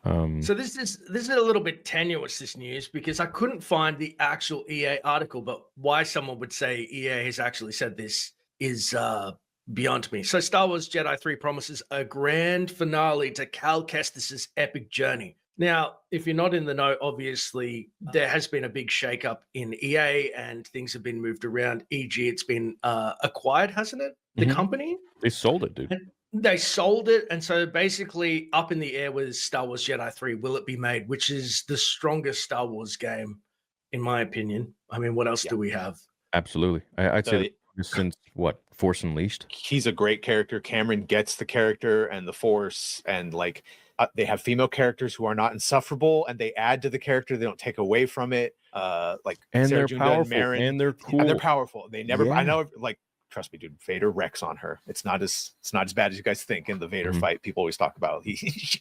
So this is a little bit tenuous, this news, because I couldn't find the actual EA article, but why someone would say EA has actually said this is beyond me. So Star Wars Jedi 3 promises a grand finale to Cal Kestis's epic journey. Now, if you're not in the know, obviously there has been a big shakeup in EA and things have been moved around. E.g., it's been acquired, hasn't it? The company? They sold it, dude. They sold it, and so basically up in the air was Star Wars Jedi 3. Will it be made? Which is the strongest Star Wars game, in my opinion. I mean, what else do we have? Absolutely. I'd say since what, Force Unleashed? He's a great character. Cameron gets the character and the Force, and like they have female characters who are not insufferable, and they add to the character. They don't take away from it. Like And Sarah they're June powerful, Marin, and they're cool. and they're powerful. They never. Yeah. I know, like, trust me, dude. Vader wrecks on her. It's not as bad as you guys think. In the Vader fight, people always talk about. She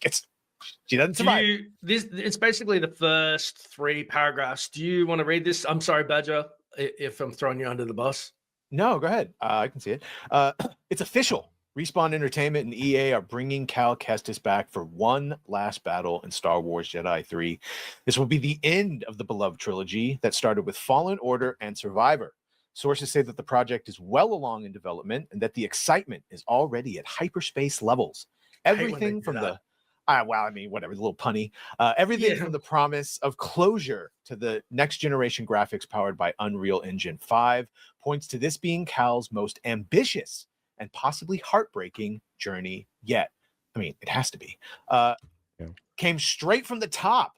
doesn't survive. It's basically the first 3 paragraphs. Do you want to read this? I'm sorry, Badger, if I'm throwing you under the bus. No, go ahead. I can see it. It's official. Respawn Entertainment and EA are bringing Cal Kestis back for one last battle in Star Wars Jedi 3. This will be the end of the beloved trilogy that started with Fallen Order and Survivor. Sources say that the project is well along in development and that the excitement is already at hyperspace levels. Everything from the whatever, a little punny. Everything from the promise of closure to the next generation graphics powered by Unreal Engine 5 points to this being Cal's most ambitious and possibly heartbreaking journey yet. I mean, it has to be. Came straight from the top.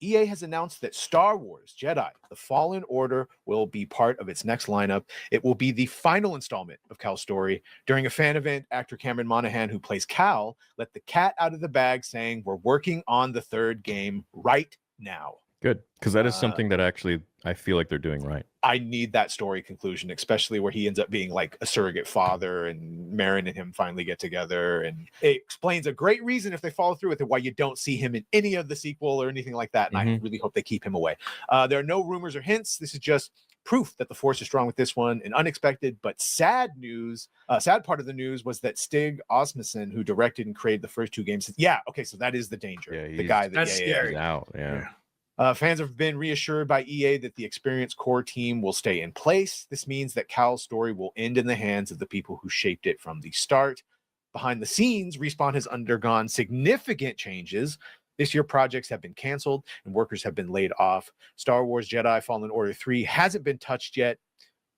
EA has announced that Star Wars Jedi: The Fallen Order will be part of its next lineup. It will be the final installment of Cal's story. During a fan event, actor Cameron Monaghan, who plays Cal, let the cat out of the bag, saying, "We're working on the third game right now." Good, because that is something that actually I feel like they're doing right. I need that story conclusion, especially where he ends up being like a surrogate father and Marin and him finally get together. And it explains a great reason, if they follow through with it, why you don't see him in any of the sequel or anything like that. And I really hope they keep him away. There are no rumors or hints. This is just proof that the Force is strong with this one. And unexpected but sad news, sad part of the news was that Stig Asmussen, who directed and created the first 2 games, so that is the danger. Yeah, the guy that's scary. He's out. Yeah. Fans have been reassured by EA that the experienced core team will stay in place. This means that Cal's story will end in the hands of the people who shaped it from the start. Behind the scenes, Respawn has undergone significant changes. This year, projects have been canceled and workers have been laid off. Star Wars Jedi Fallen Order 3 hasn't been touched yet,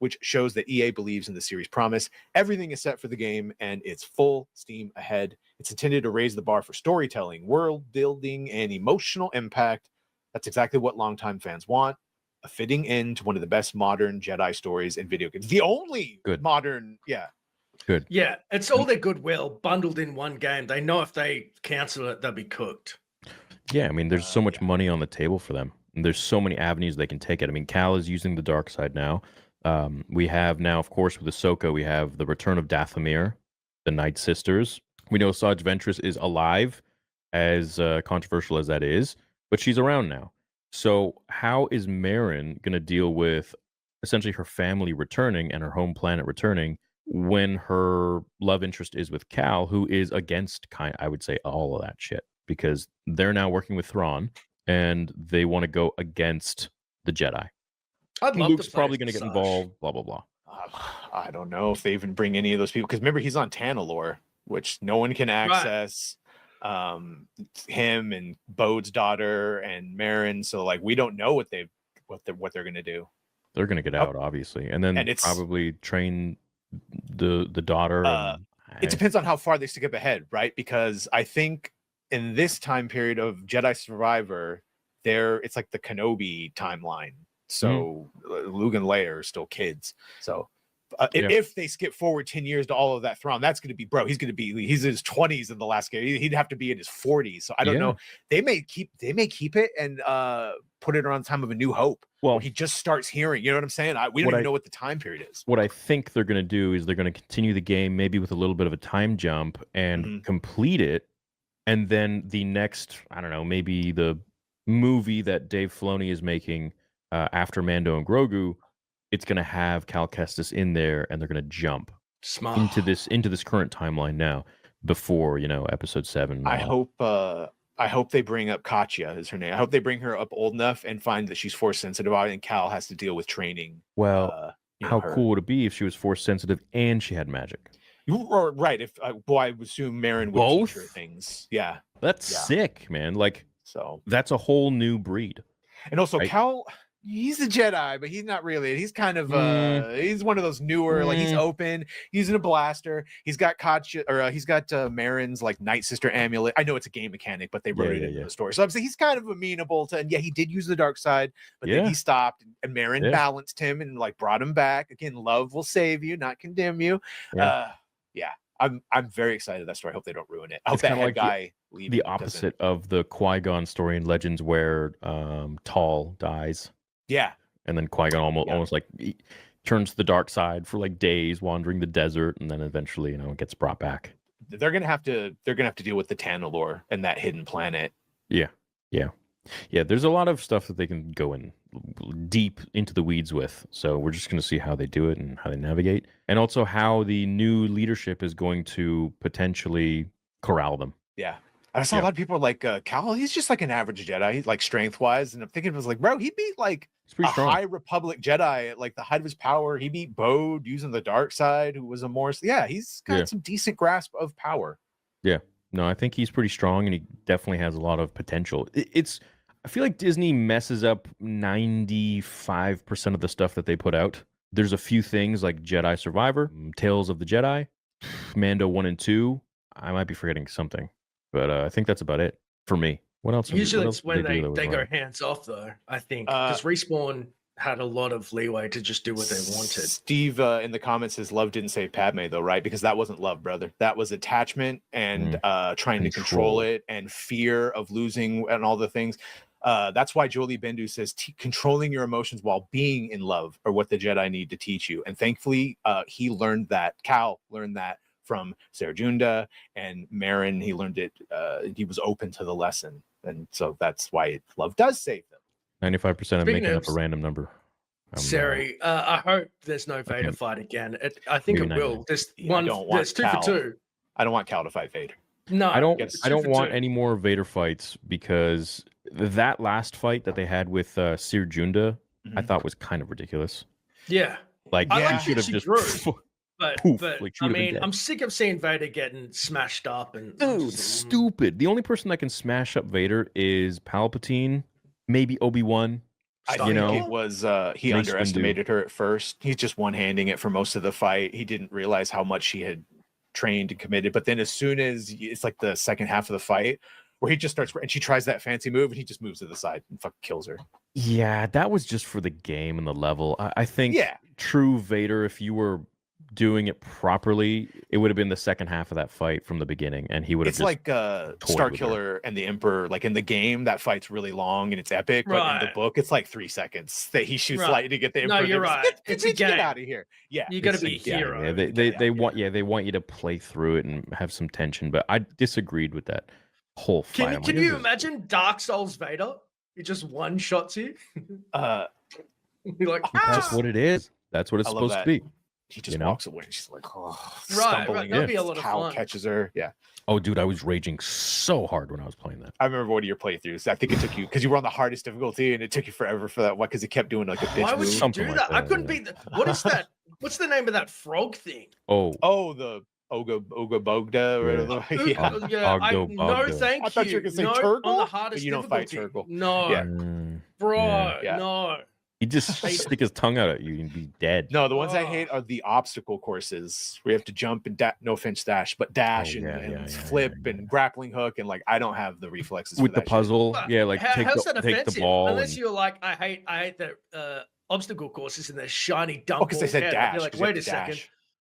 which shows that EA believes in the series' promise. Everything is set for the game, and it's full steam ahead. It's intended to raise the bar for storytelling, world building, and emotional impact. That's exactly what longtime fans want. A fitting end to one of the best modern Jedi stories in video games. The only modern, Good. Yeah, it's all their goodwill bundled in one game. They know if they cancel it, they'll be cooked. Yeah, I mean, there's so much money on the table for them. And there's so many avenues they can take it. I mean, Cal is using the dark side now. We have now, of course, with Ahsoka, we have the return of Dathomir, the Night Sisters. We know Asajj Ventress is alive, as controversial as that is, but she's around now. So how is Marin going to deal with essentially her family returning and her home planet returning when her love interest is with Cal, who is against, I would say, all of that shit? Because they're now working with Thrawn, and they want to go against the Jedi. Luke's probably going to get involved, blah, blah, blah. I don't know if they even bring any of those people, because remember, he's on Tanalorr, which no one can access. Him and Bode's daughter and Marin, so like we don't know what they're going to do. They're going to get out, obviously, and then probably train the daughter. It depends on how far they stick up ahead, right? Because I think in this time period of Jedi Survivor, it's like the Kenobi timeline. So Luke and Leia are still kids. So if they skip forward 10 years to all of that Thrawn, that's going to be, he's in his 20s in the last game. He'd have to be in his 40s. So I don't know. They may keep it and put it around the time of A New Hope. Well, he just starts hearing, you know what I'm saying? We don't even know what the time period is. What I think they're going to do is they're going to continue the game, maybe with a little bit of a time jump, and complete it. And then the next, I don't know, maybe the movie that Dave Filoni is making after Mando and Grogu, it's going to have Cal Kestis in there, and they're going to jump into this current timeline now before, episode 7. I hope I hope they bring up Katya is her name. I hope they bring her up old enough and find that she's force sensitive, and Cal has to deal with training. Well, how her. cool would it be if she was force sensitive and she had magic? Or, right. If I would assume Marin would teach her Both? things. Yeah. That's Yeah. sick, man. Like So, that's a whole new breed. and also Right. Cal, he's a Jedi, but he's not really. He's kind of he's one of those newer, like he's Mm. open, using a blaster. He's got Katya, or he's got Marin's like Night Sister amulet. I know it's a game mechanic, but they wrote it into the story. So I'm saying he's kind of amenable to, and yeah, he did use the dark side, but then Yeah. he stopped, and Marin Yeah. balanced him and like brought him back. Again, love will save you, not condemn you. Yeah. Yeah. I'm very excited that story. I hope they don't ruin it. I hope It's that kinda head like guy leaving The doesn't- opposite of the Qui-Gon story in Legends where Tall dies. Yeah. And then Qui-Gon Yeah. almost like he turns to the dark side for like days, wandering the desert, and then eventually, gets brought back. They're gonna have to deal with the Tanalor and that hidden planet. Yeah, there's a lot of stuff that they can go in deep into the weeds with. So we're just going to see how they do it and how they navigate, and also how the new leadership is going to potentially corral them. Yeah. I saw a Yeah. lot of people are like, Cal, he's just like an average Jedi, like strength wise. And I'm thinking, it was like, bro, he beat like It's pretty a strong. High Republic Jedi at like the height of his power. He beat Bode using the dark side, who was a more, yeah, he's got Yeah. some decent grasp of power. No, I think he's pretty strong, and he definitely has a lot of potential. I feel like Disney messes up 95% of the stuff that they put out. There's a few things like Jedi Survivor, Tales of the Jedi, Mando 1 and 2. I might be forgetting something, but I think that's about it for me. What else? Usually what it's else when did do they that was go right? hands off, though. I think because Respawn had a lot of leeway to just do what they wanted. Steve in the comments says love didn't save Padme though, right? Because that wasn't love, brother. That was attachment and trying to control Control. it and fear of losing and all the things. That's why Jolie Bendu says controlling your emotions while being in love are what the Jedi need to teach you. And thankfully, he learned that. Cal learned that from Serjunda and Marin. He learned it. He was open to the lesson, and so that's why love does save them. 95%. I'm Speaking making up a of- random number. Sari, I hope there's no Vader Okay. fight again. I think Maybe it not will. yet. There's Yeah, I one. don't want There's 2 Cal. for 2. I don't want Cal to fight Vader. No, I don't. it's I 2 don't for want 2. any more Vader fights because that last fight that they had with Sir Junda, I Mhm. thought was kind of ridiculous. Yeah, Like I like he that should have she just. grew. but Poof, but like, she I would've been mean, dead. I'm sick of seeing Vader getting smashed up and I'm Dude, just, stupid. The only person that can smash up Vader is Palpatine, maybe Obi-Wan. I Stop. think You know, it was he Mace Windu. underestimated her at first. He's just one-handing it for most of the fight. He didn't realize how much she had trained and committed. But then as soon as it's like the second half of the fight where he just starts and she tries that fancy move and he just moves to the side and fucking kills her. Yeah, that was just for the game and the level. I think Yeah. true Vader, if you were doing it properly, it would have been the second half of that fight from the beginning, and he would have It's just like Star with her. Killer and the Emperor. Like in the game, that fight's really long and it's epic, but in the Right. book, it's like 3 seconds that he shoots Right. lightning at the No, Emperor. you're and it's like, right. Get, It's a bitch, get game. out of here. Yeah. you got to it's be a yeah, hero. Yeah, they want they want you to play through it and have some tension, but I disagreed with that whole fight. Can I'm can like, you this is- imagine Dark Souls Vader? He just one shots you. Uh, You're like, That's "Ah!" what it is. That's what it's I love supposed to be. he just You know? walks away and she's like, oh, Right, stumbling. that'd in. be a lot of Cal fun. catches her. Yeah. Oh, dude, I was raging so hard when I was playing that. I remember one of your playthroughs. I think it took you because you were on the hardest difficulty and it took you forever for that one because he kept doing like a bitch Why would move. you Something do like that? I that, couldn't yeah. beat the. What is that? What's the name of that frog thing? Oh, Oh, the Oga Bogda or Yeah. whatever. Yeah. Ogdo no, Bogdo. thank you. I thought you were gonna say no, Turgle, on the but hardest you don't fight difficulty. Turgle. No, Yeah. bro, Yeah. no. He'd just stick his tongue out at you and be dead. No, the ones I Oh. hate are the obstacle courses where you have to jump and no offense dash, but dash Oh, and, yeah, and yeah, flip yeah. and grappling hook and like I don't have the reflexes With for the that shit. puzzle, But yeah, like take how's the, that take offensive? the ball. Unless and- you're like, I hate the obstacle courses and their shiny Oh, dump. because they said ball head. dash. I'd be like, 'cause you have wait a to second. dash.